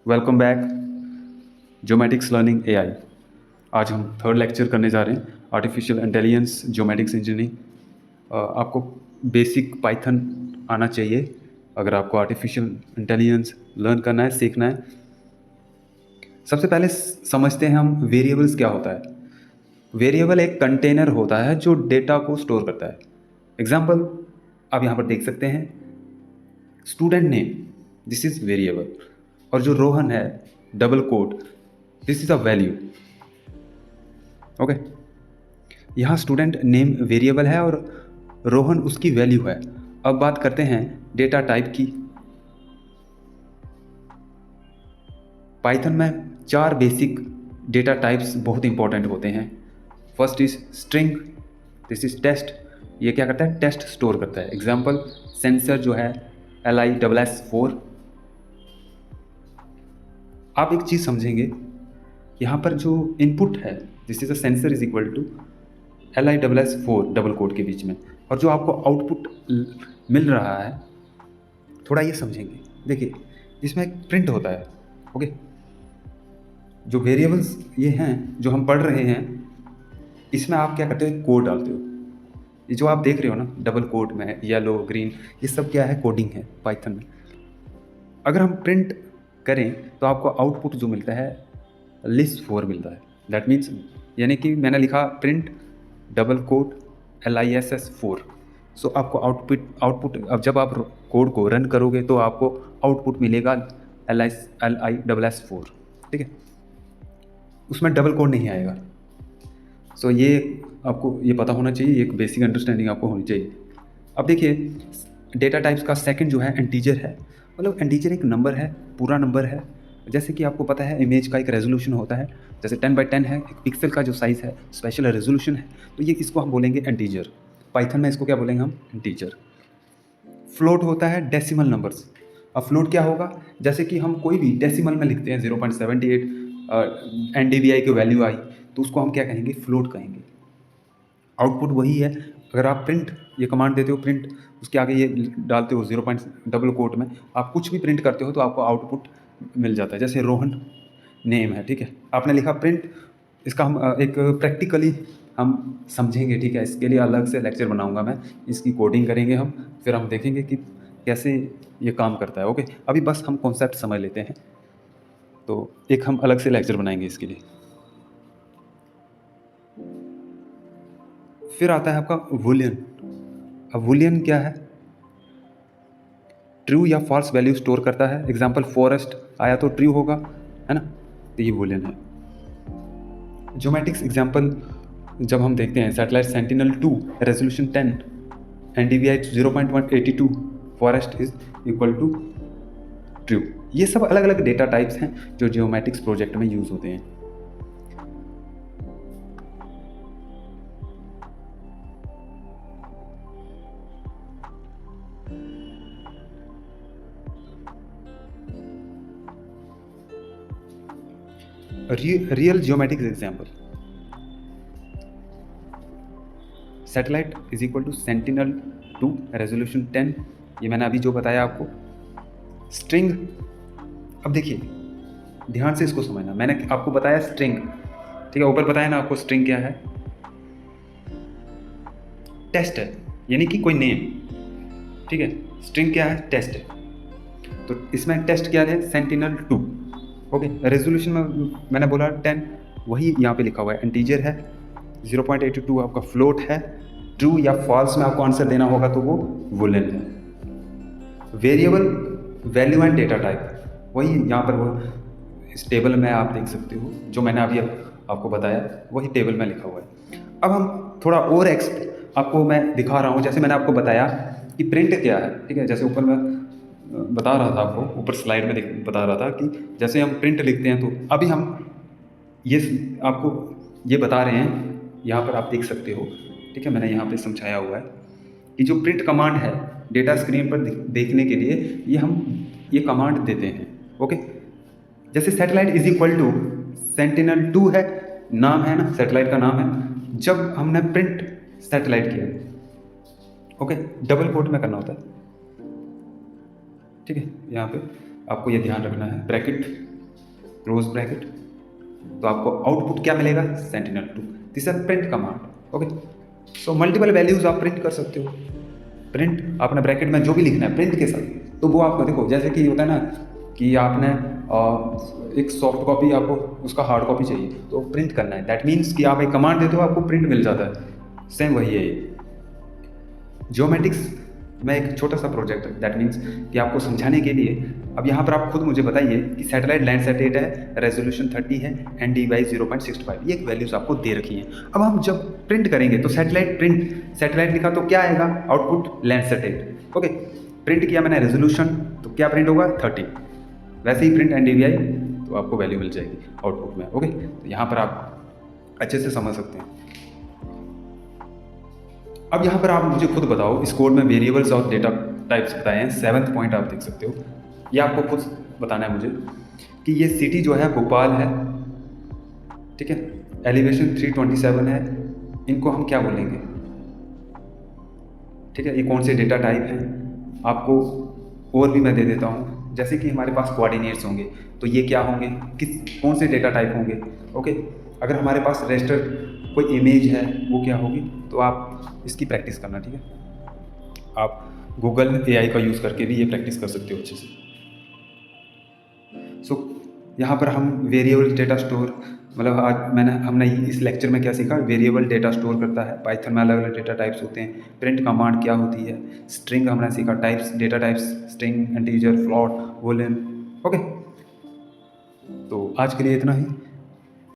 Welcome back geomatics learning AI. आज हम third lecture करने जा रहे हैं आर्टिफिशियल इंटेलिजेंस ज्योमेटिक्स इंजीनियरिंग। आपको बेसिक पाइथन आना चाहिए अगर आपको आर्टिफिशियल इंटेलिजेंस लर्न करना है, सीखना है। सबसे पहले समझते हैं हम वेरिएबल्स क्या होता है। वेरिएबल एक कंटेनर होता है जो डेटा को स्टोर करता है। एग्जाम्पल आप यहाँ पर देख सकते हैं, student name, this is variable, और जो रोहन है double quote, this is a value. Okay, यहाँ स्टूडेंट नेम वेरिएबल है और रोहन उसकी वैल्यू है। अब बात करते हैं डेटा टाइप की। पाइथन में 4 बेसिक डेटा टाइप्स बहुत इंपॉर्टेंट होते हैं। First is string, this is test. ये क्या करता है? टेस्ट स्टोर करता है। एग्जाम्पल सेंसर जो है LISS4। आप एक चीज़ समझेंगे, यहाँ पर जो इनपुट है this is a sensor is equal to LISS4 double code के बीच में, और जो आपको आउटपुट मिल रहा है, थोड़ा ये समझेंगे। देखिए, इसमें एक प्रिंट होता है। ओके, जो वेरिएबल्स ये हैं जो हम पढ़ रहे हैं, इसमें आप क्या करते हो? कोड डालते हो। ये जो आप देख रहे हो ना डबल कोड में, येलो ग्रीन, ये सब क्या है? कोडिंग है पाइथन में। अगर हम प्रिंट करें तो आपको आउटपुट जो मिलता है LISS4 मिलता है। दैट मीन्स, यानी कि मैंने लिखा प्रिंट डबल कोड LISS4। सो आपको आउटपुट अब जब आप कोड को रन करोगे तो आपको आउटपुट मिलेगा LISS4। ठीक है, उसमें डबल कोड नहीं आएगा। सो ये आपको ये पता होना चाहिए, एक बेसिक अंडरस्टैंडिंग आपको होनी चाहिए। अब देखिए, डेटा टाइप्स का सेकंड जो है इंटीजर है। मतलब इंटीजर एक नंबर है, पूरा नंबर है। जैसे कि आपको पता है इमेज का एक रेजोल्यूशन होता है, जैसे 10x10 है, एक पिक्सल का जो साइज़ है स्पेशल रेजोल्यूशन है, तो ये इसको हम बोलेंगे इंटीजर। पाइथन में इसको क्या बोलेंगे हम? इंटीजर। फ्लोट होता है डेसिमल नंबर्स। अब फ्लोट क्या होगा? जैसे कि हम कोई भी डेसिमल में लिखते हैं 0.78 NDVI की वैल्यू आई, तो उसको हम क्या कहेंगे? फ्लोट कहेंगे। आउटपुट वही है। अगर आप प्रिंट ये कमांड देते हो, प्रिंट, उसके आगे ये डालते हो 0. डबल कोट में, आप कुछ भी प्रिंट करते हो तो आपको आउटपुट मिल जाता है। जैसे रोहन नेम है, ठीक है, आपने लिखा प्रिंट। इसका हम एक प्रैक्टिकली हम समझेंगे, ठीक है। इसके लिए अलग से लेक्चर बनाऊंगा मैं, इसकी कोडिंग करेंगे हम, फिर हम देखेंगे कि कैसे ये काम करता है। ओके, अभी बस हम कॉन्सेप्ट समझ लेते हैं, तो एक हम अलग से लेक्चर बनाएंगे इसके लिए। फिर आता है आपका वूलियन। अब वूलियन क्या है? ट्रू या फॉल्स वैल्यू स्टोर करता है। एग्जाम्पल फॉरेस्ट आया तो ट्रू होगा, है ना, तो ये वूलियन है। ज्योमेटिक्स एग्जाम्पल जब हम देखते हैं, satellite Sentinel two resolution 10, NDVI 0.182, forest is equal to true. ये सब अलग अलग डेटा टाइप्स हैं जो ज्योमेटिक्स प्रोजेक्ट में यूज होते हैं। Real geomatics example, satellite is equal to Sentinel two resolution 10, ये मैंने अभी जो बताया आपको। स्ट्रिंग, अब देखिए ध्यान से इसको समझना, मैंने आपको बताया स्ट्रिंग, ठीक है, ऊपर बताया ना आपको स्ट्रिंग क्या है? टेस्ट है, यानी कि कोई नेम, ठीक है। स्ट्रिंग क्या है? टेस्ट है। तो इसमें टेस्ट क्या है? सेंटिनल-2। ओके, रेजोल्यूशन में मैंने बोला 10, वही यहाँ पे लिखा हुआ है, इंटीजर है। 0.82 आपका फ्लोट है। ट्रू या फॉल्स में आपको आंसर देना होगा तो वो वूलियन है। Variable, value and data type, वही यहाँ पर वो इस टेबल में आप देख सकते हो, जो मैंने अभी आपको बताया वही टेबल में लिखा हुआ है। अब हम थोड़ा और आपको मैं दिखा रहा हूँ। जैसे मैंने आपको बताया कि प्रिंट क्या है, ठीक है, जैसे ऊपर मैं बता रहा था आपको, ऊपर स्लाइड में बता रहा था कि जैसे हम प्रिंट लिखते हैं, तो अभी हम ये आपको ये बता रहे हैं, यहाँ पर आप देख सकते हो, ठीक है, मैंने यहाँ पे समझाया हुआ है कि जो प्रिंट कमांड है डेटा स्क्रीन पर देखने के लिए, ये कमांड देते हैं। ओके, जैसे सैटेलाइट इज इक्वल टू सेंटिनल-2 है, नाम है ना, सैटेलाइट का नाम है। जब हमने प्रिंट सैटेलाइट किया, ओके, डबल कोट में करना होता है, ठीक है। यहाँ पे आपको ये ध्यान रखना है, ब्रैकेट क्लोज ब्रैकेट, तो आपको आउटपुट क्या मिलेगा, Sentinel-2। This are print command. Okay, so multiple values आप प्रिंट कर सकते हो। प्रिंट आपने ब्रैकेट में जो भी लिखना है प्रिंट के साथ, तो वो आपको देखो जैसे कि होता है ना कि आपने एक सॉफ्ट कॉपी, आपको उसका हार्ड कॉपी चाहिए तो प्रिंट करना है, दैट मीन्स कि आप एक कमांड देते हो आपको प्रिंट मिल जाता है। सेम वही है ये जियोमेटिक्स में एक छोटा सा प्रोजेक्ट है, दैट मीन्स कि आपको समझाने के लिए। अब यहाँ पर आप खुद मुझे बताइए कि सैटेलाइट लैंडसेट 8 है, रेजोल्यूशन 30 है, NDVI 0.65, ये एक वैल्यूज आपको दे रखी हैं। अब हम जब प्रिंट करेंगे तो सैटेलाइट प्रिंट, सैटेलाइट लिखा तो क्या आएगा, आउटपुट लैंडसेट 8। ओके, प्रिंट किया मैंने रेजोल्यूशन, तो क्या प्रिंट होगा, 30। वैसे ही प्रिंट NDVI, तो आपको वैल्यू मिल जाएगी आउटपुट में। ओके, तो यहाँ पर आप अच्छे से समझ सकते हैं। अब यहाँ पर आप मुझे खुद बताओ, इस कोड में वेरिएबल्स और डेटा टाइप्स बताए हैं, 7th पॉइंट आप देख सकते हो। ये आपको खुद बताना है मुझे कि ये सिटी जो है भोपाल है, ठीक है, एलिवेशन 327 है, इनको हम क्या बोलेंगे, ठीक है, ये कौन से डेटा टाइप हैं। आपको और भी मैं दे देता हूँ, जैसे कि हमारे पास कोऑर्डिनेट्स होंगे तो ये क्या होंगे, कौन से डेटा टाइप होंगे। ओके, अगर हमारे पास रेस्टर कोई इमेज है वो क्या होगी, तो आप इसकी प्रैक्टिस करना, ठीक है। आप गूगल AI का यूज़ करके भी ये प्रैक्टिस कर सकते हो अच्छे से। सो यहाँ पर हम वेरिएबल डेटा स्टोर, मतलब आज हमने इस लेक्चर में क्या सीखा, वेरिएबल डेटा स्टोर करता है, पाइथन में अलग अलग डेटा टाइप्स होते हैं, प्रिंट कमांड क्या होती है, स्ट्रिंग हमने सीखा, types, data types, string, integer, float, Boolean. Okay, तो आज के लिए इतना ही।